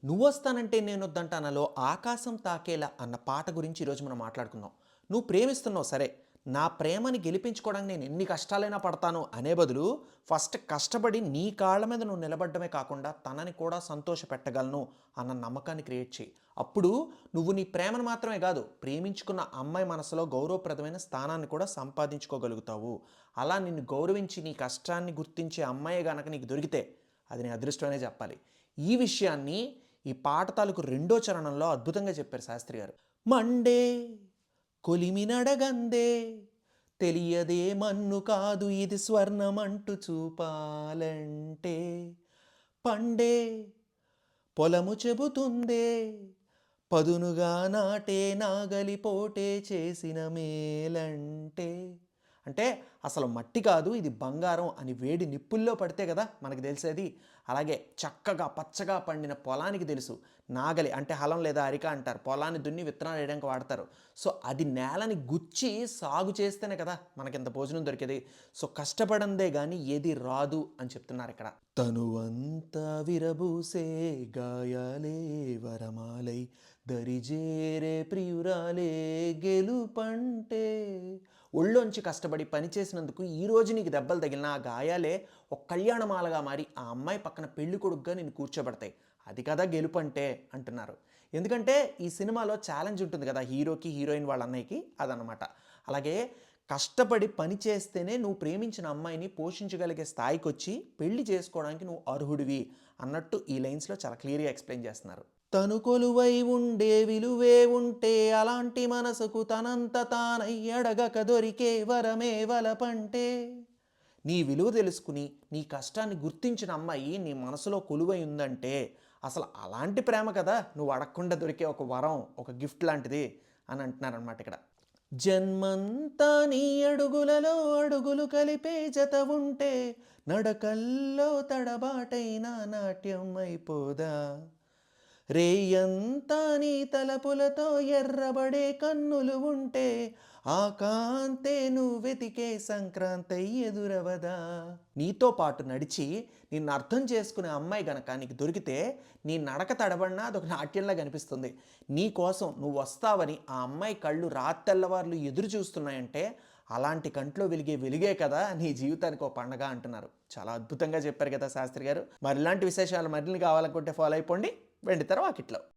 నువ్వొస్తానంటే నేనొద్దంటానాలో ఆకాశం తాకేలా అన్న పాట గురించి ఈరోజు మనం మాట్లాడుకుందాం. నువ్వు ప్రేమిస్తున్నావు సరే. నా ప్రేమని గెలిపించుకోవడానికి నేను ఎన్ని కష్టాలైనా పడతాను అనే బదులు ఫస్ట్ కష్టపడి నీ కాళ్ళ మీద నువ్వు నిలబడడమే కాకుండా తనని కూడా సంతోషపెట్టగలను అన్న నమ్మకాన్ని క్రియేట్ చెయ్యి. అప్పుడు నువ్వు నీ ప్రేమను మాత్రమే కాదు, ప్రేమించుకున్న అమ్మాయి మనసులో గౌరవప్రదమైన స్థానాన్ని కూడా సంపాదించుకోగలుగుతావు. అలా నిన్ను గౌరవించి నీ కష్టాన్ని గుర్తించే అమ్మాయే గనక నీకు దొరికితే అది నీ అదృష్టమనే చెప్పాలి. ఈ విషయాన్ని ఈ పాట తాలూకు రెండో చరణంలో అద్భుతంగా చెప్పారు శాస్త్రి గారు. మండే కొలిమినడగందే తెలియదే మన్ను కాదు ఇది స్వర్ణమంటూ చూపాలంటే పండే పొలము చెబుతుందే పదునుగా నాటే నాగలి పోటే చేసిన మేలంటే. అంటే అసలు మట్టి కాదు ఇది బంగారం అని వేడి నిప్పుల్లో పడితే కదా మనకు తెలిసేది. అలాగే చక్కగా పచ్చగా పండిన పొలానికి తెలుసు నాగలి అంటే హలం లేదా అరిక అంటారు, పొలాన్ని దున్ని విత్తనాలు వేయడానికి వాడతారు. సో అది నేలని గుచ్చి సాగు చేస్తేనే కదా మనకింత భోజనం దొరికేది. సో కష్టపడందే కానీ ఏది రాదు అని చెప్తున్నారు ఇక్కడ. తనువంతా విరబూసే గాయాలే వరమాలై దరిజేరే ప్రియురాలే గెలుపంటే. ఒళ్ళోంచి కష్టపడి పనిచేసినందుకు ఈరోజు నీకు దెబ్బలు తగిలిన ఆ గాయాలే ఒక కళ్యాణమాలగా మారి ఆ అమ్మాయి పక్కన పెళ్లి కొడుకుగా నిన్ను కూర్చోబెడతాయి. అది కదా గెలుపు అంటే అంటున్నారు. ఎందుకంటే ఈ సినిమాలో ఛాలెంజ్ ఉంటుంది కదా హీరోకి హీరోయిన్ వాళ్ళ అన్నయ్యకి, అదనమాట. అలాగే కష్టపడి పని చేస్తేనే నువ్వు ప్రేమించిన అమ్మాయిని పోషించగలిగే స్థాయికి వచ్చి పెళ్లి చేసుకోవడానికి నువ్వు అర్హుడివి అన్నట్టు ఈ లైన్స్లో చాలా క్లియర్గా ఎక్స్ప్లెయిన్ చేస్తున్నారు. తను కొలువై ఉండే విలువే ఉంటే అలాంటి మనసుకు తనంత తానయ్యడగక దొరికే వరమే వలపంటే. నీ విలువ తెలుసుకుని నీ కష్టాన్ని గుర్తించిన అమ్మాయి నీ మనసులో కొలువై ఉందంటే అసలు అలాంటి ప్రేమ కదా నువ్వు అడగకుండా దొరికే ఒక వరం, ఒక గిఫ్ట్ లాంటిది అని అంటున్నారనమాట ఇక్కడ. జన్మంతా నీ అడుగులలో అడుగులు కలిపే జత ఉంటే నడకల్లో తడబాటైనా నాట్యం అయిపోదా. రేయంతా నీ తలపులతో ఎర్రబడే కన్నులు ఉంటే ఆ కాంతే నువ్వు వెతికే సంక్రాంతి ఎదురవదా. నీతో పాటు నడిచి నిన్ను అర్థం చేసుకునే అమ్మాయి గనక నీకు దొరికితే నీ నడక తడబడినా అదొక నాట్యంలా కనిపిస్తుంది. నీ కోసం నువ్వు వస్తావని ఆ అమ్మాయి కళ్ళు రాత్తెల్లవార్లు ఎదురు చూస్తున్నాయంటే అలాంటి కంట్లో వెలిగే కదా నీ జీవితానికి ఒక పండగ అంటున్నారు. చాలా అద్భుతంగా చెప్పారు కదా శాస్త్రి గారు. మరి ఇలాంటి విశేషాలు మరిన్ని కావాలనుకుంటే ఫాలో అయిపోండి వెండితెర వాకిట్లో.